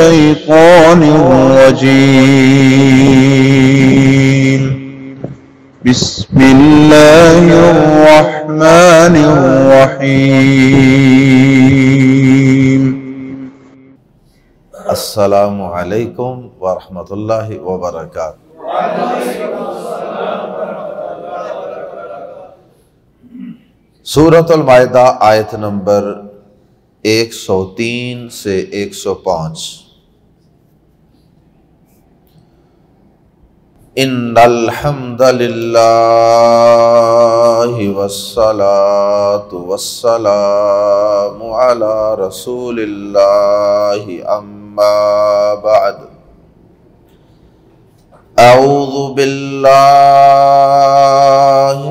الشيطان الرجيم. بسم الله الرحمن الرحيم. السلام علیکم ورحمۃ اللہ وبرکاتہ۔ سورۃ المائدہ آیت نمبر 103 سے 105۔ ان الحمد للہ والصلاة والسلام علی رسول اللہ اما بعد۔ اعوذ باللہ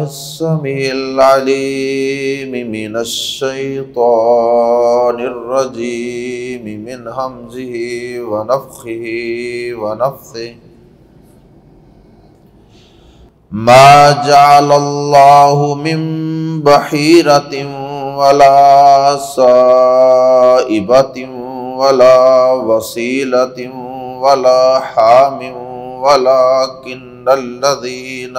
السمیع العلیم من الشیطان الرجیم من ہمزہ ونفخہ ونفثہ۔ ما جعل اللہ من بحیرۃ ولا سائبۃ ولا وصیلۃ ولا حام ولكن الذين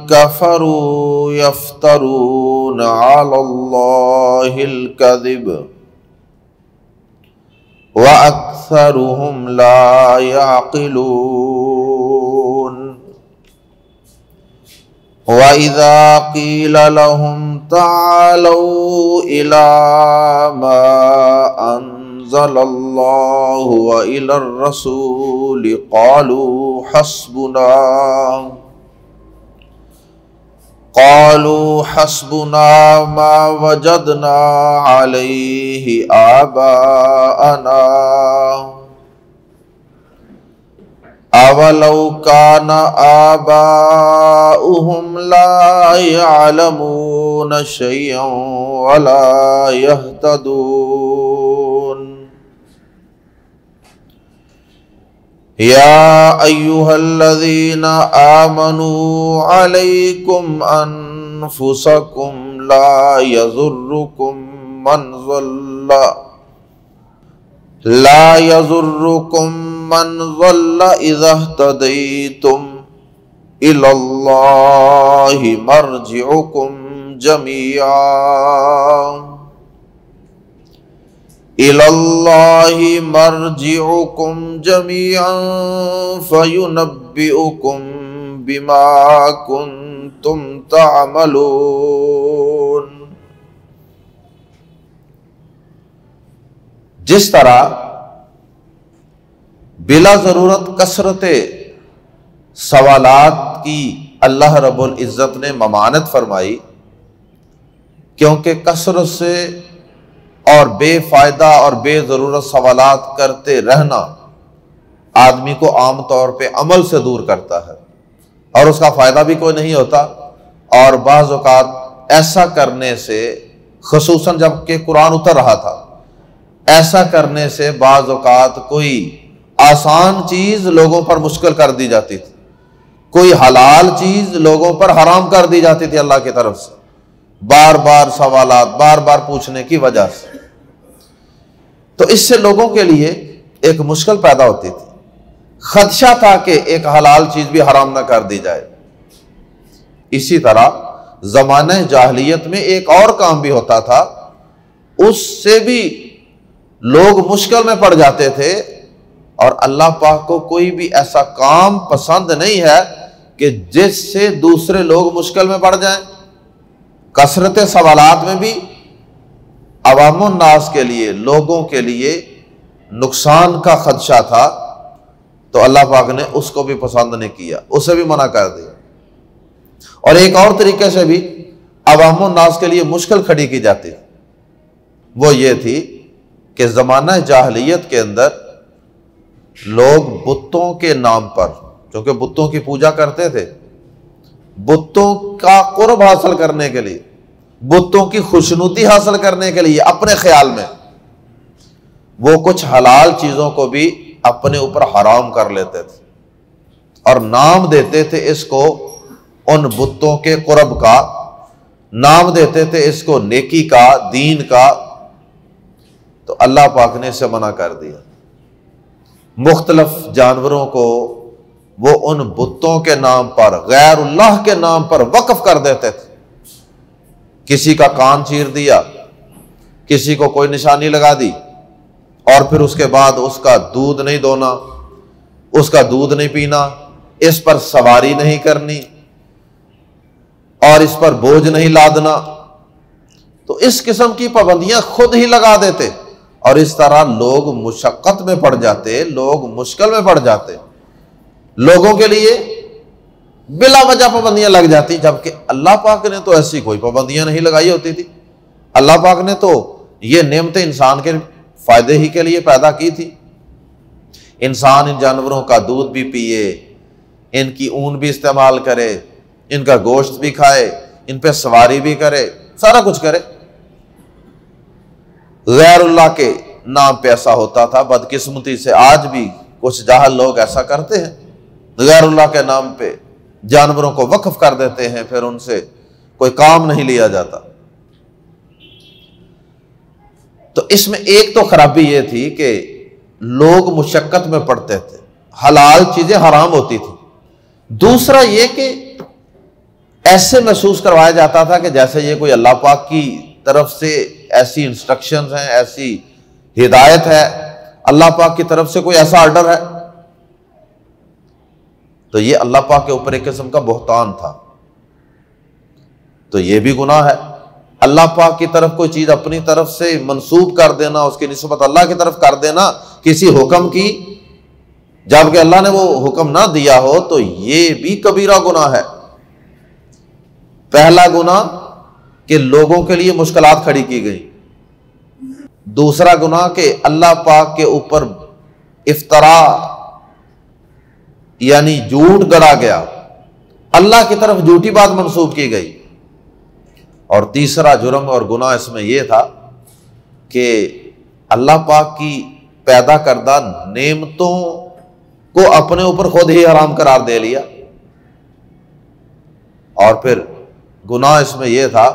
كفروا يفترون على الله الكذب وأكثرهم لا يعقلون۔ وَإِذَا قِيلَ لَهُمْ تَعَالَوْا إِلَى مَا أَنزَلَ اللَّهُ وَإِلَى الرَّسُولِ قَالُوا حَسْبُنَا مَا وَجَدْنَا عَلَيْهِ آبَاءَنَا اولو کان آباؤہم لا یعلمون شیئا ولا یہتدون۔ یا ایہا الذین آمنوا علیکم انفسکم لا یضرکم من ضل اذا اہتدیتم الی اللہ مرجعکم جمیعا فینبئکم بما کنتم تعملون۔ جس طرح بلا ضرورت کثرت سوالات کی اللہ رب العزت نے ممانعت فرمائی، کیونکہ کثرت سے اور بے فائدہ اور بے ضرورت سوالات کرتے رہنا آدمی کو عام طور پہ عمل سے دور کرتا ہے اور اس کا فائدہ بھی کوئی نہیں ہوتا، اور بعض اوقات ایسا کرنے سے، خصوصاً جب کہ قرآن اتر رہا تھا، ایسا کرنے سے بعض اوقات کوئی آسان چیز لوگوں پر مشکل کر دی جاتی تھی، کوئی حلال چیز لوگوں پر حرام کر دی جاتی تھی اللہ کی طرف سے، بار بار سوالات، بار بار پوچھنے کی وجہ سے۔ تو اس سے لوگوں کے لیے ایک مشکل پیدا ہوتی تھی، خدشہ تھا کہ ایک حلال چیز بھی حرام نہ کر دی جائے۔ اسی طرح زمانہ جاہلیت میں ایک اور کام بھی ہوتا تھا، اس سے بھی لوگ مشکل میں پڑ جاتے تھے، اور اللہ پاک کو کوئی بھی ایسا کام پسند نہیں ہے کہ جس سے دوسرے لوگ مشکل میں پڑ جائیں۔ کثرت سوالات میں بھی عوام الناس کے لیے، لوگوں کے لیے نقصان کا خدشہ تھا، تو اللہ پاک نے اس کو بھی پسند نہیں کیا، اسے بھی منع کر دیا۔ اور ایک اور طریقے سے بھی عوام الناس کے لیے مشکل کھڑی کی جاتی، وہ یہ تھی کہ زمانہ جاہلیت کے اندر لوگ بتوں کے نام پر، چونکہ بتوں کی پوجا کرتے تھے، بتوں کا قرب حاصل کرنے کے لیے، بتوں کی خوشنودی حاصل کرنے کے لیے اپنے خیال میں وہ کچھ حلال چیزوں کو بھی اپنے اوپر حرام کر لیتے تھے اور نام دیتے تھے اس کو ان بتوں کے قرب کا، نام دیتے تھے اس کو نیکی کا، دین کا، تو اللہ پاک نے اسے منع کر دیا۔ مختلف جانوروں کو وہ ان بتوں کے نام پر، غیر اللہ کے نام پر وقف کر دیتے تھے۔ کسی کا کان چیر دیا، کسی کو کوئی نشانی لگا دی، اور پھر اس کے بعد اس کا دودھ نہیں دونا، اس کا دودھ نہیں پینا، اس پر سواری نہیں کرنی، اور اس پر بوجھ نہیں لادنا۔ تو اس قسم کی پابندیاں خود ہی لگا دیتے، اور اس طرح لوگ مشقت میں پڑ جاتے، لوگ مشکل میں پڑ جاتے، لوگوں کے لیے بلا وجہ پابندیاں لگ جاتی، جبکہ اللہ پاک نے تو ایسی کوئی پابندیاں نہیں لگائی ہوتی تھی۔ اللہ پاک نے تو یہ نعمتیں انسان کے فائدے ہی کے لیے پیدا کی تھی۔ انسان ان جانوروں کا دودھ بھی پیے، ان کی اون بھی استعمال کرے، ان کا گوشت بھی کھائے، ان پہ سواری بھی کرے، سارا کچھ کرے۔ غیر اللہ کے نام پہ ایسا ہوتا تھا۔ بدقسمتی سے آج بھی کچھ جاہل لوگ ایسا کرتے ہیں، غیر اللہ کے نام پہ جانوروں کو وقف کر دیتے ہیں، پھر ان سے کوئی کام نہیں لیا جاتا۔ تو اس میں ایک تو خرابی یہ تھی کہ لوگ مشقت میں پڑتے تھے، حلال چیزیں حرام ہوتی تھی۔ دوسرا یہ کہ ایسے محسوس کروایا جاتا تھا کہ جیسے یہ کوئی اللہ پاک کی طرف سے ایسی انسٹرکشنز ہیں، ایسی ہدایت ہے، اللہ پاک کی طرف سے کوئی ایسا آرڈر ہے۔ تو یہ اللہ پاک کے اوپر ایک قسم کا بہتان تھا۔ تو یہ بھی گناہ ہے، اللہ پاک کی طرف کوئی چیز اپنی طرف سے منسوب کر دینا، اس کی نسبت اللہ کی طرف کر دینا کسی حکم کی، جبکہ اللہ نے وہ حکم نہ دیا ہو، تو یہ بھی کبیرہ گناہ ہے۔ پہلا گناہ کہ لوگوں کے لیے مشکلات کھڑی کی گئی، دوسرا گناہ کہ اللہ پاک کے اوپر افترا یعنی جھوٹ گڑا گیا، اللہ کی طرف جھوٹی بات منسوب کی گئی، اور تیسرا جرم اور گناہ اس میں یہ تھا کہ اللہ پاک کی پیدا کردہ نعمتوں کو اپنے اوپر خود ہی حرام قرار دے لیا۔ اور پھر گناہ اس میں یہ تھا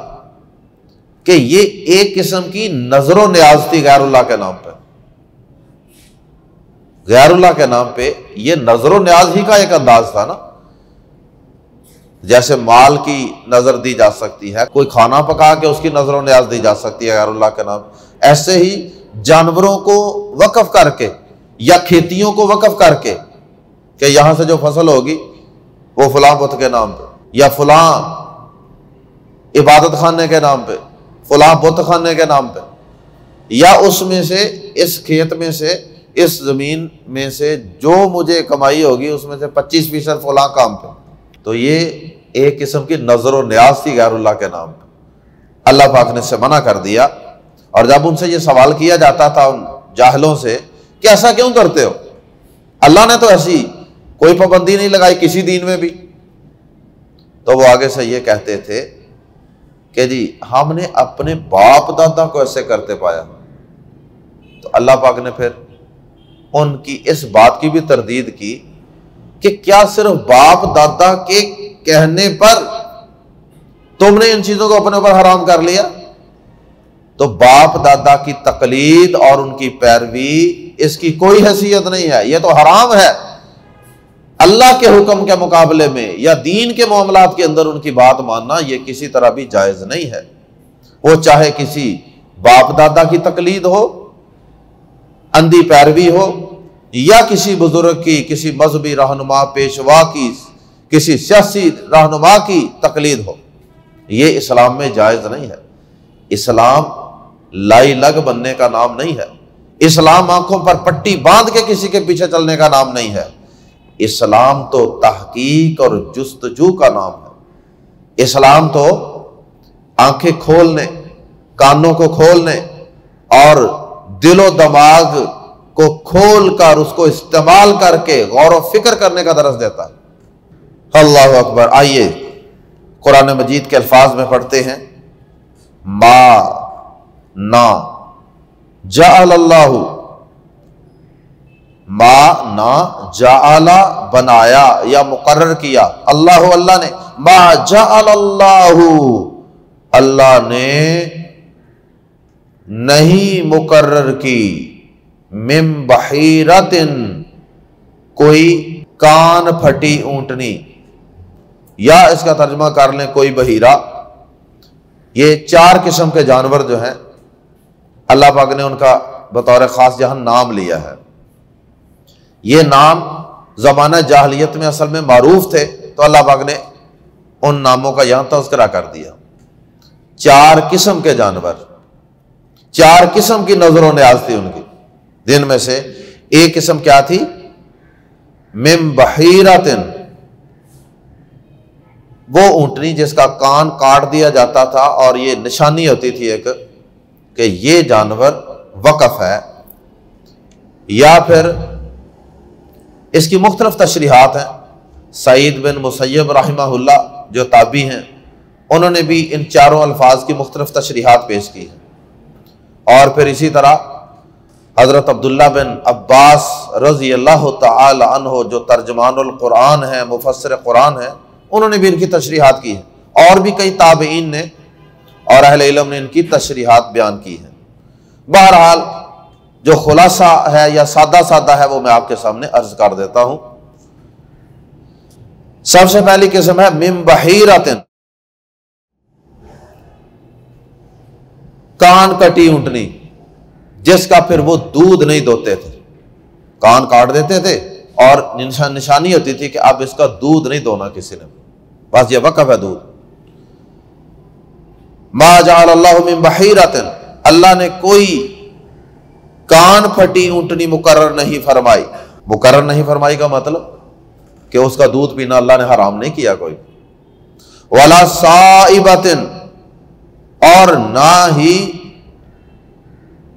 کہ یہ ایک قسم کی نظر و نیاز تھی غیر اللہ کے نام پہ۔ غیر اللہ کے نام پہ یہ نظر و نیاز ہی کا ایک انداز تھا نا، جیسے مال کی نظر دی جا سکتی ہے، کوئی کھانا پکا کے اس کی نظر و نیاز دی جا سکتی ہے غیر اللہ کے نام، ایسے ہی جانوروں کو وقف کر کے یا کھیتیوں کو وقف کر کے کہ یہاں سے جو فصل ہوگی وہ فلاں بت کے نام پہ، یا فلاں عبادت خانے کے نام پہ، فلاں بت خانے کے نام پہ، یا اس میں سے، اس کھیت میں سے، اس زمین میں سے جو مجھے کمائی ہوگی اس میں سے 25% فلاں کام پہ۔ تو یہ ایک قسم کی نظر و نیاز تھی غیر اللہ کے نام پہ۔ اللہ پاک نے اسے منع کر دیا، اور جب ان سے یہ سوال کیا جاتا تھا ان جاہلوں سے کہ ایسا کیوں کرتے ہو، اللہ نے تو ایسی کوئی پابندی نہیں لگائی کسی دین میں بھی، تو وہ آگے سے یہ کہتے تھے کہ جی ہم نے اپنے باپ دادا کو ایسے کرتے پایا۔ تو اللہ پاک نے پھر ان کی اس بات کی بھی تردید کی کہ کیا صرف باپ دادا کے کہنے پر تم نے ان چیزوں کو اپنے اوپر حرام کر لیا؟ تو باپ دادا کی تقلید اور ان کی پیروی اس کی کوئی حیثیت نہیں ہے، یہ تو حرام ہے۔ اللہ کے حکم کے مقابلے میں یا دین کے معاملات کے اندر ان کی بات ماننا یہ کسی طرح بھی جائز نہیں ہے، وہ چاہے کسی باپ دادا کی تقلید ہو، اندھی پیروی ہو، یا کسی بزرگ کی، کسی مذہبی رہنما پیشوا کی، کسی سیاسی رہنما کی تقلید ہو، یہ اسلام میں جائز نہیں ہے۔ اسلام لائی لگ بننے کا نام نہیں ہے، اسلام آنکھوں پر پٹی باندھ کے کسی کے پیچھے چلنے کا نام نہیں ہے، اسلام تو تحقیق اور جستجو کا نام ہے۔ اسلام تو آنکھیں کھولنے، کانوں کو کھولنے اور دل و دماغ کو کھول کر اس کو استعمال کر کے غور و فکر کرنے کا درس دیتا ہے۔ اللہ اکبر۔ آئیے قرآن مجید کے الفاظ میں پڑھتے ہیں، ما نا جعل اللہ، ما نا جعل بنایا یا مقرر کیا، اللہ اللہ نے، ما جعل اللہ اللہ نے نہیں مقرر کی من بحیرۃ کوئی کان پھٹی اونٹنی، یا اس کا ترجمہ کر لیں کوئی بحیرہ۔ یہ 4 قسم کے جانور جو ہیں اللہ پاک نے ان کا بطور خاص جہاں نام لیا ہے۔ یہ نام زمانہ جاہلیت میں اصل میں معروف تھے، تو اللہ پاک نے ان ناموں کا یہاں تذکرہ کر دیا۔ 4 قسم کے جانور، 4 قسم کی نظر و نیاز تھی ان کی، جن میں سے ایک قسم کیا تھی؟ من بحیرۃ، وہ اونٹنی جس کا کان کاٹ دیا جاتا تھا، اور یہ نشانی ہوتی تھی ایک کہ یہ جانور وقف ہے۔ یا پھر اس کی مختلف تشریحات ہیں۔ سعید بن مسیب رحمہ اللہ جو تابعی ہیں، انہوں نے بھی ان 4 الفاظ کی مختلف تشریحات پیش کی ہیں۔ اور پھر اسی طرح حضرت عبداللہ بن عباس رضی اللہ تعالی عنہ جو ترجمان القرآن ہیں، مفسر قرآن ہیں، انہوں نے بھی ان کی تشریحات کی ہیں، اور بھی کئی تابعین نے اور اہل علم نے ان کی تشریحات بیان کی ہیں۔ بہرحال جو خلاصہ ہے یا سادہ سادہ ہے وہ میں آپ کے سامنے عرض کر دیتا ہوں۔ سب سے پہلی قسم ہے من بحیرۃ، کان کٹی اونٹنی جس کا پھر وہ دودھ نہیں دوتے تھے، کان کاٹ دیتے تھے اور نشانی ہوتی تھی کہ اب اس کا دودھ نہیں دونا کسی نے، بس یہ وقف ہے دودھ۔ ما جعل اللہ من بحیرۃ، اللہ نے کوئی کان پھٹی اونٹنی مقرر نہیں فرمائی۔ مقرر نہیں فرمائی کا مطلب کہ اس کا دودھ پینا اللہ نے حرام نہیں کیا کوئی۔ ولا صائبۃ، اور نہ ہی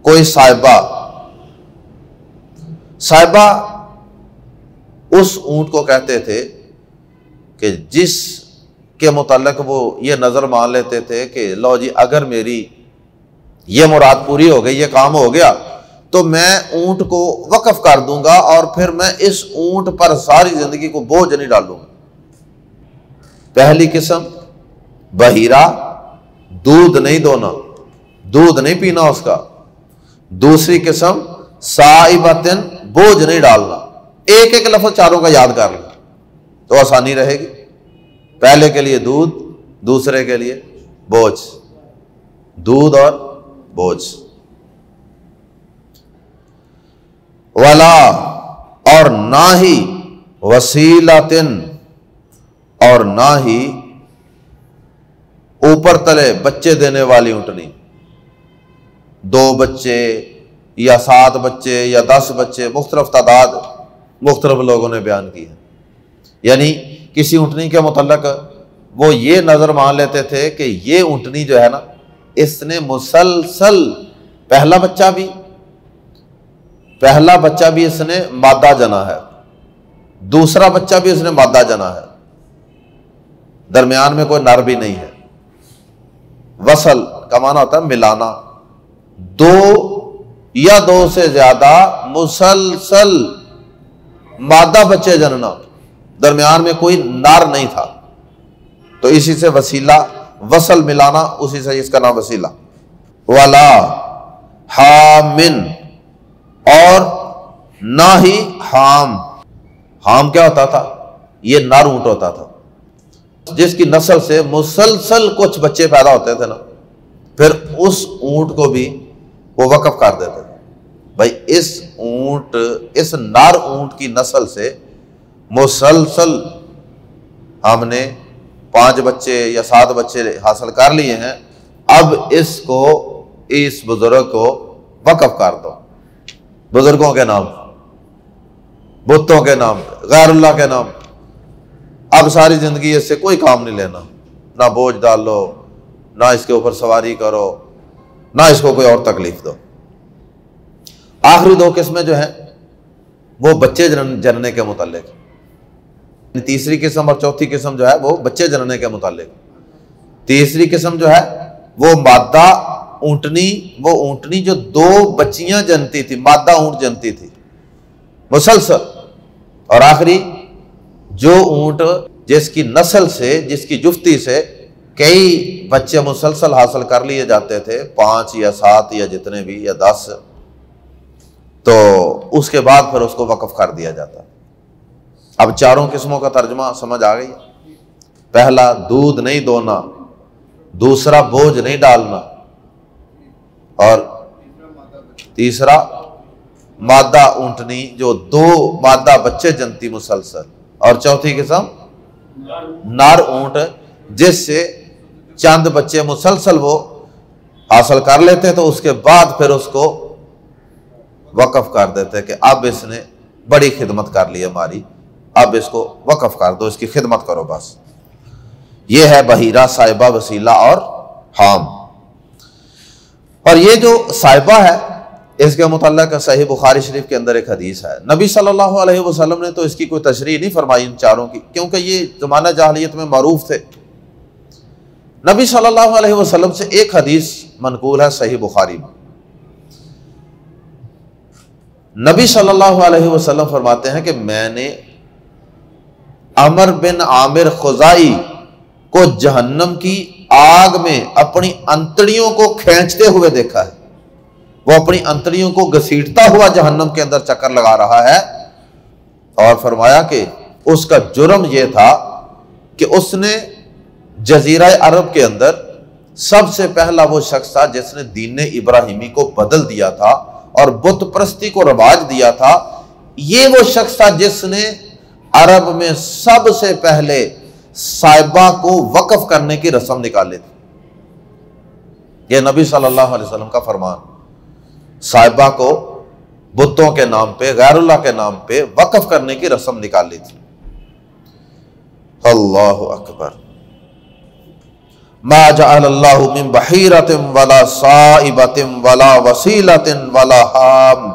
کوئی صائبہ۔ صائبہ اس اونٹ کو کہتے تھے کہ جس کے متعلق وہ یہ نظر مان لیتے تھے کہ لو جی اگر میری یہ مراد پوری ہو گئی، یہ کام ہو گیا، تو میں اونٹ کو وقف کر دوں گا اور پھر میں اس اونٹ پر ساری زندگی کو بوجھ نہیں ڈالوں گا۔ پہلی قسم بحیرہ، دودھ نہیں دونا، دودھ نہیں پینا اس کا۔ دوسری قسم صائبۃ، بوجھ نہیں ڈالنا۔ ایک ایک لفظ چاروں کا یاد کر لیں تو آسانی رہے گی۔ پہلے کے لیے دودھ، دوسرے کے لیے بوجھ، دودھ اور بوجھ۔ ولا، اور نہ ہی وسیلۃ، اور نہ ہی اوپر تلے بچے دینے والی اونٹنی، 2 بچے یا 7 بچے یا 10 بچے، مختلف تعداد مختلف لوگوں نے بیان کی ہے۔ یعنی کسی اونٹنی کے متعلق وہ یہ نظر مان لیتے تھے کہ یہ اونٹنی جو ہے نا، اس نے مسلسل پہلا بچہ بھی اس نے مادہ جنا ہے، دوسرا بچہ بھی اس نے مادہ جنا ہے، درمیان میں کوئی نر بھی نہیں ہے۔ وصل کا معنی ہوتا ہے ملانا، 2 یا 2 سے زیادہ مسلسل مادہ بچے جننا، درمیان میں کوئی نر نہیں تھا، تو اسی سے وسیلہ، وصل ملانا، اسی سے اس کا نام وسیلہ۔ ولا حامن، اور نہ ہی حام۔ حام کیا ہوتا تھا؟ یہ نر اونٹ ہوتا تھا جس کی نسل سے مسلسل کچھ بچے پیدا ہوتے تھے نا، پھر اس اونٹ کو بھی وہ وقف کر دیتے تھے۔ بھائی اس نر اونٹ کی نسل سے مسلسل ہم نے 5 بچے یا 7 بچے حاصل کر لیے ہیں، اب اس بزرگ کو وقف کر دو، بزرگوں کے نام، بتوں کے نام، غیر اللہ کے نام۔ اب ساری زندگی اس سے کوئی کام نہیں لینا، نہ بوجھ ڈالو، نہ اس کے اوپر سواری کرو، نہ اس کو کوئی اور تکلیف دو۔ آخری 2 قسمیں جو ہیں وہ بچے جننے کے متعلق، تیسری قسم اور چوتھی قسم جو ہے وہ بچے جننے کے متعلق۔ تیسری قسم جو ہے وہ مادہ اونٹنی، وہ اونٹنی جو 2 بچیاں جنتی تھی، مادہ اونٹ جنتی تھی مسلسل۔ اور آخری جو اونٹ جس کی نسل سے، جس کی جفتی سے کئی بچے مسلسل حاصل کر لیے جاتے تھے، 5 یا 7 یا جتنے بھی یا 10، تو اس کے بعد پھر اس کو وقف کر دیا جاتا۔ اب چاروں قسموں کا ترجمہ سمجھ آ گئی؟ پہلا دودھ نہیں دونا، دوسرا بوجھ نہیں ڈالنا، اور تیسرا مادہ اونٹنی جو 2 مادہ بچے جنتی مسلسل، اور چوتھی قسم نر اونٹ جس سے چند بچے مسلسل وہ حاصل کر لیتے تو اس کے بعد پھر اس کو وقف کر دیتے کہ اب اس نے بڑی خدمت کر لی ہماری، اب اس کو وقف کر دو، اس کی خدمت کرو بس۔ یہ ہے بحیرہ، صائبہ، وسیلہ اور حام۔ اور یہ جو صائبہ ہے اس کے متعلق صحیح بخاری شریف کے اندر ایک حدیث ہے، نبی صلی اللہ علیہ وسلم نے تو اس کی کوئی تشریح نہیں فرمائی ان چاروں کی، کیونکہ یہ زمانہ جاہلیت میں معروف تھے۔ نبی صلی اللہ علیہ وسلم سے ایک حدیث منقول ہے صحیح بخاری میں، نبی صلی اللہ علیہ وسلم فرماتے ہیں کہ میں نے عمر بن عامر خزائی کو جہنم کی آگ میں اپنی انتڑیوں کو کھینچتے ہوئے دیکھا ہے، وہ اپنی انتڑیوں کو گھسیٹتا ہوا جہنم کے اندر چکر لگا رہا ہے، اور فرمایا کہ اس کا جرم یہ تھا کہ اس نے جزیرہ عرب کے اندر سب سے پہلا وہ شخص تھا جس نے دین ابراہیمی کو بدل دیا تھا اور بت پرستی کو رواج دیا تھا۔ یہ وہ شخص تھا جس نے عرب میں سب سے پہلے صائبہ کو وقف کرنے کی رسم نکالی تھی۔ یہ نبی صلی اللہ علیہ وسلم کا فرمان، صائبہ کو بتوں کے نام پہ، غیر اللہ کے نام پہ وقف کرنے کی رسم نکالی تھی۔ اللہ اکبر۔ ما جعل اللہ من بحیرۃ ولا صائبۃ ولا وسیلۃ ولا حام،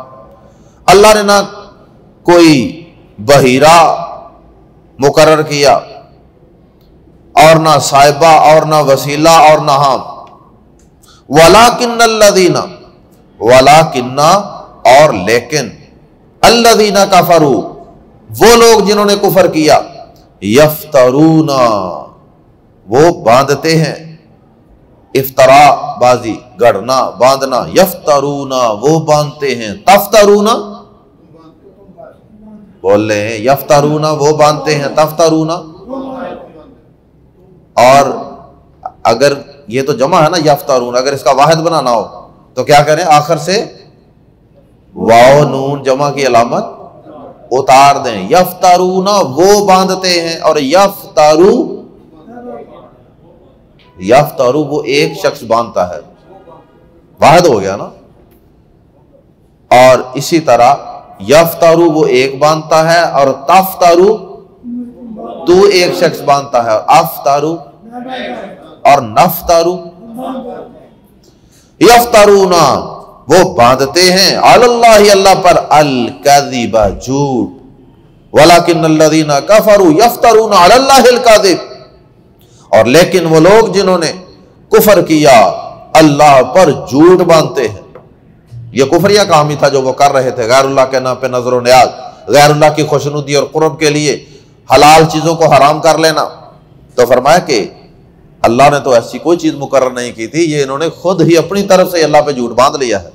اللہ نے نہ کوئی بحیرہ مقرر کیا اور نہ صائبہ اور نہ وسیلہ اور نہ حام، ولکن الذین، ولکن اور لیکن، الذین کفروا وہ لوگ جنہوں نے کفر کیا، یفترون وہ باندھتے ہیں، افطرا بازی گڑنا باندھنا، یفترون وہ باندھتے ہیں، تفترون بول رہے ہیں، یفترون وہ باندھتے ہیں، تفترون، اور اگر یہ تو جمع ہے نا یفترون، اگر اس کا واحد بنانا ہو تو کیا کریں، آخر سے واو نون جمع کی علامت اتار دیں، یفترون وہ باندھتے ہیں، اور یفترو، یفترو وہ ایک شخص باندھتا ہے، واحد ہو گیا نا، اور اسی طرح یفترو وہ ایک باندھتا ہے، اور تفترو تو ایک شخص باندھتا ہے، اور افطرو اور نفترو، یفترون وہ باندھتے ہیں، علی اللہ اللہ پر، الکذب جھوٹ، ولکن الذین کفروا یفترون علی اللہ الکذب، اور لیکن وہ لوگ جنہوں نے کفر کیا اللہ پر جھوٹ باندھتے ہیں۔ یہ کفریہ کام ہی تھا جو وہ کر رہے تھے، غیر اللہ کے نام پہ نظر و نیاز، غیر اللہ کی خوشنودی اور قرب کے لیے حلال چیزوں کو حرام کر لینا۔ تو فرمایا کہ اللہ نے تو ایسی کوئی چیز مقرر نہیں کی تھی، یہ انہوں نے خود ہی اپنی طرف سے اللہ پہ جھوٹ باندھ لیا ہے۔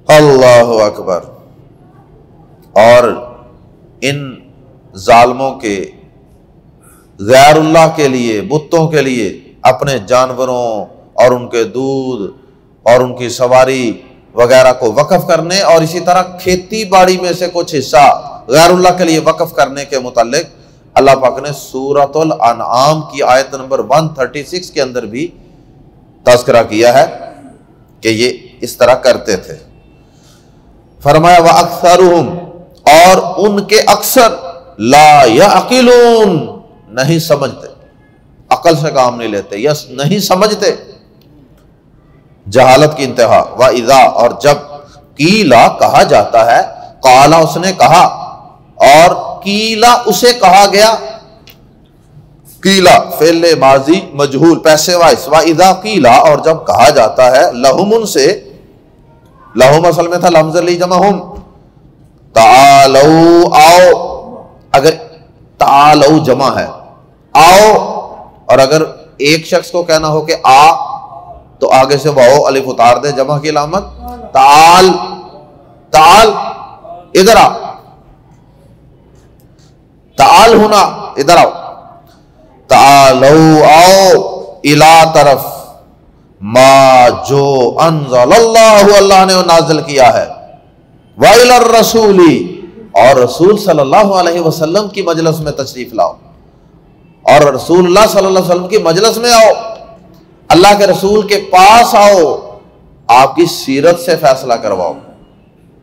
اللہ اکبر۔ اور ان ظالموں کے غیر اللہ کے لیے، بتوں کے لیے اپنے جانوروں اور ان کے دودھ اور ان کی سواری وغیرہ کو وقف کرنے، اور اسی طرح کھیتی باڑی میں سے کچھ حصہ غیر اللہ کے لیے وقف کرنے کے متعلق اللہ پاک نے سورۃ الانعام کی آیت نمبر 136 کے اندر بھی تذکرہ کیا ہے کہ یہ اس طرح کرتے تھے۔ فرمایا وَأَكْثَرُهُمْ اور ان کے اکثر لا يعقلون نہیں سمجھتے، عقل سے کام نہیں لیتے، یس نہیں سمجھتے، جہالت کی انتہا۔ وَإِذَا اور جب قیلا کہا جاتا ہے، قالا اس نے کہا، اور قیلا اسے کہا گیا، قیلا فعل ماضی مجہول پیسے وائس، وَإِذَا قیلا اور جب کہا جاتا ہے، لہم ان سے، لہم اصل میں تھا لمز لی جمع ہم، تعالو آؤ، اگر تعالو جمع ہے، آؤ اور اگر ایک شخص کو کہنا ہو کہ آ تو آگے سے واو الف اتار دے، جمع کی علامت تعال، تعال ادھر آ، تعال ہونا ادھر آؤ، تعالو آؤ الا طرف ما جو انزل اللہ، اللہ نے نازل کیا ہے، وَإِلَى الرَّسُولِ، اور رسول صلی اللہ علیہ وسلم کی مجلس میں تشریف لاؤ، اور رسول اللہ صلی اللہ علیہ وسلم کی مجلس میں آؤ، اللہ کے رسول کے پاس آؤ، آپ کی سیرت سے فیصلہ کرواؤ۔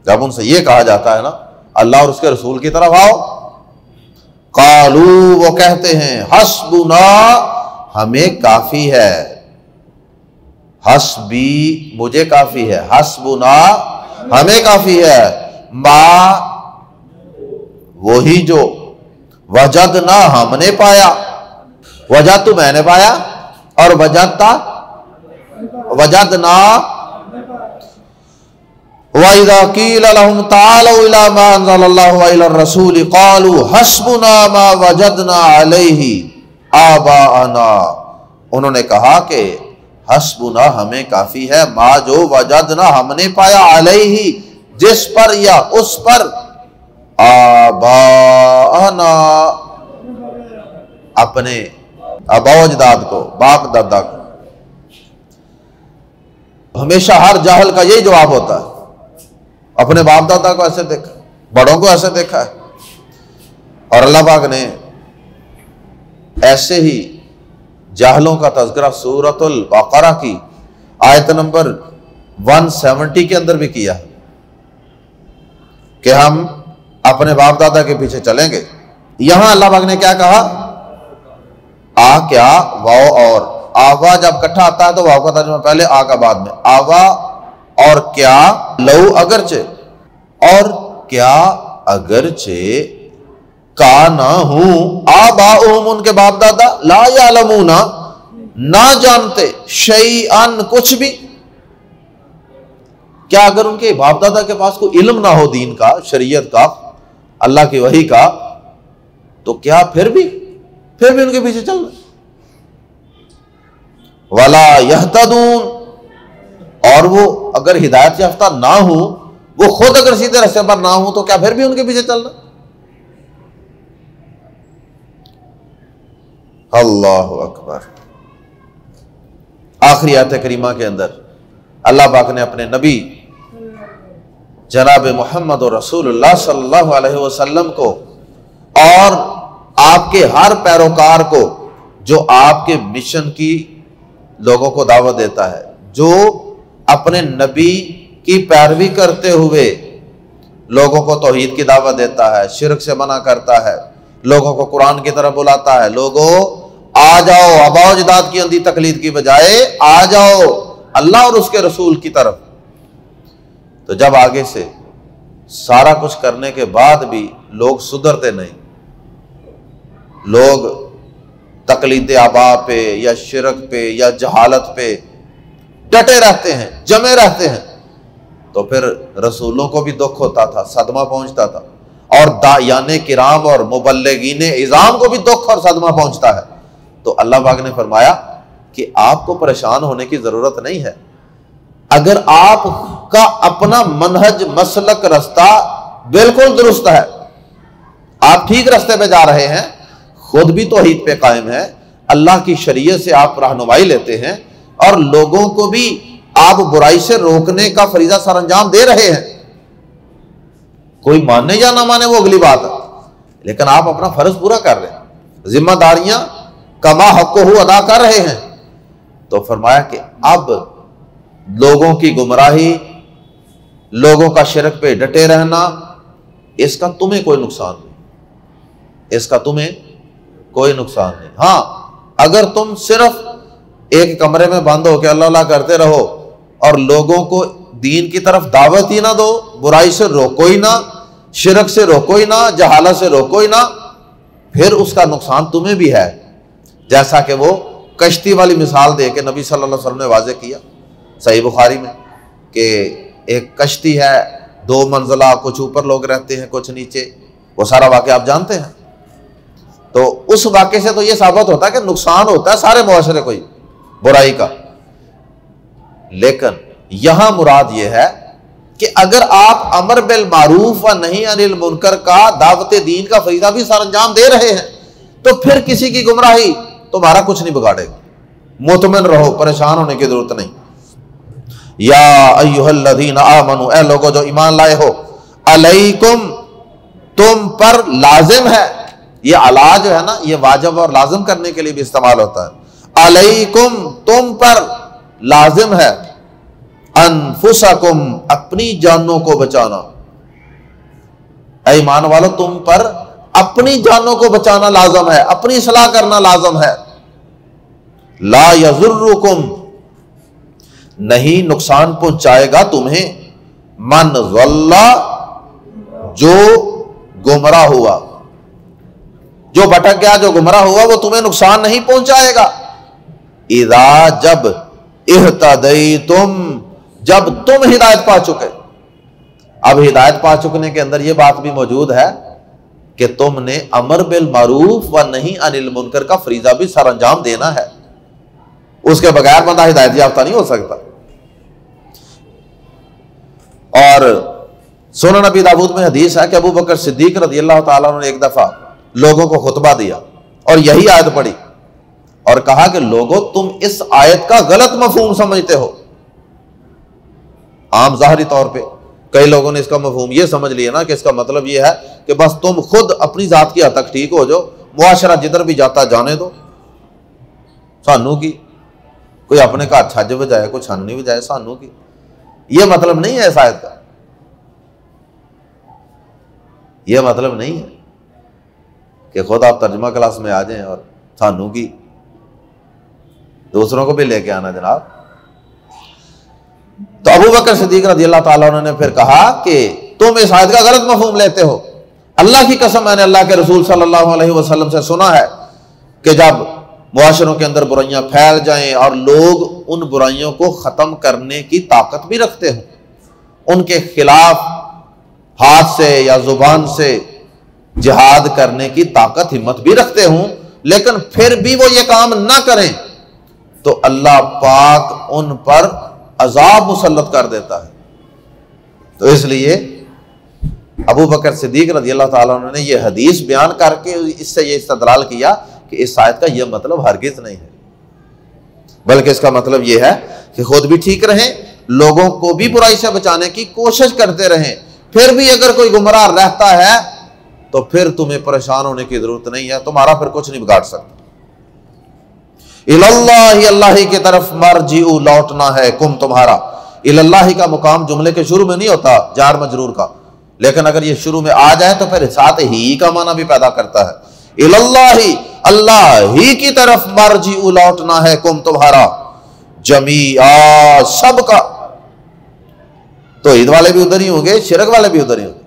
جب ان سے یہ کہا جاتا ہے نا اللہ اور اس کے رسول کی طرف آؤ، قالو، وہ کہتے ہیں حسبنا، ہمیں کافی ہے، حسبی مجھے کافی ہے، حسبنا ہمیں کافی ہے، ما وہی جو وجدنا ہم نے پایا، وجد تو میں نے پایا، اور وجدتا وجدنا، وَإِذَا قِيلَ لَهُمْ تَعَالَوْا إِلَى مَا أَنزَلَ اللَّهُ وَإِلَى الرَّسُولِ قَالُوا حَسْبُنَا مَا وَجَدْنَا عَلَيْهِ آبَاءَنَا، انہوں نے کہا کہ حسبنا ہمیں کافی ہے، ما جو وجدنا ہم نے پایا، علیہ جس پر یا اس پر، آباءنا اپنے آبا و اجداد کو، باپ دادا کو۔ ہمیشہ ہر جاہل کا یہی جواب ہوتا ہے، اپنے باپ دادا کو ایسے دیکھا، بڑوں کو ایسے دیکھا ہے۔ اور اللہ پاک نے ایسے ہی جاہلوں کا تذکرہ سورۃ البقرہ کی آیت نمبر 170 کے اندر بھی کیا ہے کہ ہم اپنے باپ دادا کے پیچھے چلیں گے۔ یہاں اللہ پاک نے کیا کہا؟ آ کیا واو اور آوا جب کٹھا آتا ہے تو واو کا ترجمہ پہلے، آ کا بعد میں، آوا اور کیا، لو اگرچہ، اور کیا اگرچہ، کا نہ ہوں آباؤہم ان کے باپ دادا، لا یعلمون نہ جانتے، شیئن کچھ بھی، کیا اگر ان کے باپ دادا کے پاس کوئی علم نہ ہو دین کا، شریعت کا، اللہ کی وحی کا، تو کیا پھر بھی ان کے پیچھے چلنا؟ وَلَا يَهْتَدُونَ، اور وہ اگر ہدایت یافتہ نہ ہوں، وہ خود اگر سیدھے راستے پر نہ ہوں، تو کیا پھر بھی ان کے پیچھے چلنا؟ اللہ اکبر۔ آخری آیت کریمہ کے اندر اللہ پاک نے اپنے نبی جناب محمد و رسول اللہ صلی اللہ علیہ وسلم کو اور آپ کے ہر پیروکار کو جو آپ کے مشن کی لوگوں کو دعوت دیتا ہے، جو اپنے نبی کی پیروی کرتے ہوئے لوگوں کو توحید کی دعوت دیتا ہے، شرک سے منع کرتا ہے، لوگوں کو قرآن کی طرف بلاتا ہے، لوگوں آ جاؤ، آبا و اجداد کی اندھی تقلید کی بجائے آ جاؤ اللہ اور اس کے رسول کی طرف۔ تو جب آگے سے سارا کچھ کرنے کے بعد بھی لوگ سدھرتے نہیں، لوگ تقلید آبا پہ یا شرک پہ یا جہالت پہ ڈٹے رہتے ہیں، جمے رہتے ہیں، تو پھر رسولوں کو بھی دکھ ہوتا تھا، صدمہ پہنچتا تھا، اور داعیان کرام اور مبلغین اعظام کو بھی دکھ اور صدمہ پہنچتا ہے۔ تو اللہ پاک نے فرمایا کہ آپ کو پریشان ہونے کی ضرورت نہیں ہے، اگر آپ کا اپنا منہج، مسلک، رستہ بالکل درست ہے، آپ ٹھیک راستے پہ جا رہے ہیں، خود بھی توحید پہ قائم ہے، اللہ کی شریعت سے آپ رہنمائی لیتے ہیں، اور لوگوں کو بھی آپ برائی سے روکنے کا فریضہ سر انجام دے رہے ہیں، کوئی مانے یا نہ مانے وہ اگلی بات ہے، لیکن آپ اپنا فرض پورا کر رہے ہیں، ذمہ داریاں کما حق ہو ادا کر رہے ہیں۔ تو فرمایا کہ اب لوگوں کی گمراہی، لوگوں کا شرک پہ ڈٹے رہنا، اس کا تمہیں کوئی نقصان نہیں، اس کا تمہیں کوئی نقصان نہیں۔ ہاں اگر تم صرف ایک کمرے میں بند ہو کے اللہ اللہ کرتے رہو اور لوگوں کو دین کی طرف دعوت ہی نہ دو، برائی سے روکو ہی نہ، شرک سے روکو ہی نہ، جہالت سے روکو ہی نہ، پھر اس کا نقصان تمہیں بھی ہے، جیسا کہ وہ کشتی والی مثال دے کے نبی صلی اللہ علیہ وسلم نے واضح کیا صحیح بخاری میں، کہ ایک کشتی ہے، 2 منزلہ، کچھ اوپر لوگ رہتے ہیں کچھ نیچے، وہ سارا واقعہ آپ جانتے ہیں۔ تو اس واقعے سے تو یہ ثابت ہوتا ہے کہ نقصان ہوتا ہے سارے معاشرے کو ہی برائی کا. لیکن یہاں مراد یہ ہے کہ اگر آپ امر بالمعروف و نہی عن المنکر کا دعوت دین کا فریضہ بھی سر انجام دے رہے ہیں تو پھر کسی کی گمراہی تمہارا کچھ نہیں بگاڑے گا. مطمئن رہو، پریشان ہونے کی ضرورت نہیں. یا ایھا الذین آمنوا، اے لوگو جو ایمان لائے ہو، علیکم تم پر لازم ہے. یہ علا جو ہے نا یہ واجب اور لازم کرنے کے لیے بھی استعمال ہوتا ہے. علیکم تم پر لازم ہے، انفسکم اپنی جانوں کو بچانا. اے ایمان والو تم پر اپنی جانوں کو بچانا لازم ہے، اپنی اصلاح کرنا لازم ہے. لا یضرکم نہیں نقصان پہنچائے گا تمہیں، من ضل جو گمراہ ہوا، جو بھٹک گیا، جو گمراہ ہوا وہ تمہیں نقصان نہیں پہنچائے گا. اذا جب اہتدیتم جب تم ہدایت پا چکے. اب ہدایت پا چکنے کے اندر یہ بات بھی موجود ہے کہ تم نے امر بالمعروف و نہی عن المنکر کا فریضہ بھی سر انجام دینا ہے. اس کے بغیر بندہ ہدایت یافتہ نہیں ہو سکتا. اور سنن نبی داؤد میں حدیث ہے کہ ابو بکر صدیق رضی اللہ تعالیٰ عنہ نے ایک دفعہ لوگوں کو خطبہ دیا اور یہی آیت پڑھی اور کہا کہ لوگوں تم اس آیت کا غلط مفہوم سمجھتے ہو. عام ظاہری طور پہ کئی لوگوں نے اس کا مفہوم یہ سمجھ لیا نا کہ اس کا مطلب یہ ہے کہ بس تم خود اپنی ذات کی حد تک ٹھیک ہو جاؤ، معاشرہ جدھر بھی جاتا جانے دو، سانو کی کوئی اپنے گھر چھج بجائے کوئی چھن نہیں بجائے، سانو کی. یہ مطلب نہیں ہے اس آیت کا. یہ مطلب نہیں ہے کہ خود آپ ترجمہ کلاس میں آ جائیں اور سانو کی، دوسروں کو بھی لے کے آنا جناب. تو ابو بکر صدیق رضی اللہ تعالیٰ عنہ نے پھر کہا کہ تم اس آیت کا غلط مفہوم لیتے ہو. اللہ کی قسم میں نے اللہ کے رسول صلی اللہ علیہ وسلم سے سنا ہے کہ جب معاشروں کے اندر برائیاں پھیل جائیں اور لوگ ان برائیوں کو ختم کرنے کی طاقت بھی رکھتے ہوں، ان کے خلاف ہاتھ سے یا زبان سے جہاد کرنے کی طاقت ہمت بھی رکھتے ہوں، لیکن پھر بھی وہ یہ کام نہ کریں تو اللہ پاک ان پر عذاب مسلط کر دیتا ہے. تو اس لیے ابو بکر صدیق رضی اللہ تعالیٰ عنہ نے یہ حدیث بیان کر کے اس سے یہ استدلال کیا کہ اس آیت کا یہ مطلب ہرگز نہیں ہے، بلکہ اس کا مطلب یہ ہے کہ خود بھی ٹھیک رہیں، لوگوں کو بھی برائی سے بچانے کی کوشش کرتے رہیں. پھر بھی اگر کوئی گمراہ رہتا ہے تو پھر تمہیں پریشان ہونے کی ضرورت نہیں ہے، تمہارا پھر کچھ نہیں بگاڑ سکتا. اللہ اللہ کی طرف مرجعو لوٹنا ہے، کم تمہارا. اللہ کا مقام جملے کے شروع میں نہیں ہوتا جار مجرور کا، لیکن اگر یہ شروع میں آ جائے تو پھر ساتھ ہی کا معنی بھی پیدا کرتا ہے. اللہ اللہ ہی کی طرف مرجعو لوٹنا ہے، کم تمہارا، جمیعا سب کا. توحید والے بھی ادھر ہی ہوں گے، شرک والے بھی ادھر ہی ہوں گے،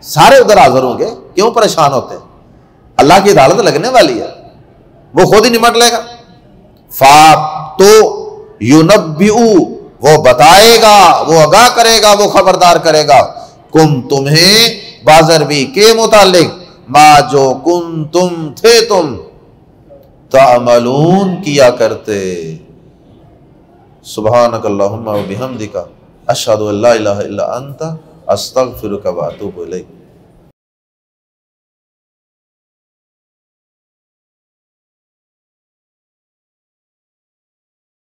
سارے ادھر حاضر ہوں گے. کیوں پریشان ہوتے ہیں؟ اللہ کی عدالت لگنے والی ہے، وہ خود ہی نمٹ لے گا. تو یونبئو وہ بتائے گا، وہ آگاہ کرے گا، وہ خبردار کرے گا، کم تمہیں بازربی کے متعلق، ما جو کن تم تھے تم تعملون کیا کرتے. سبحانک اللہم و بحمدک اشہد ان لا الہ الا انت استغفرک و اتوب الیک.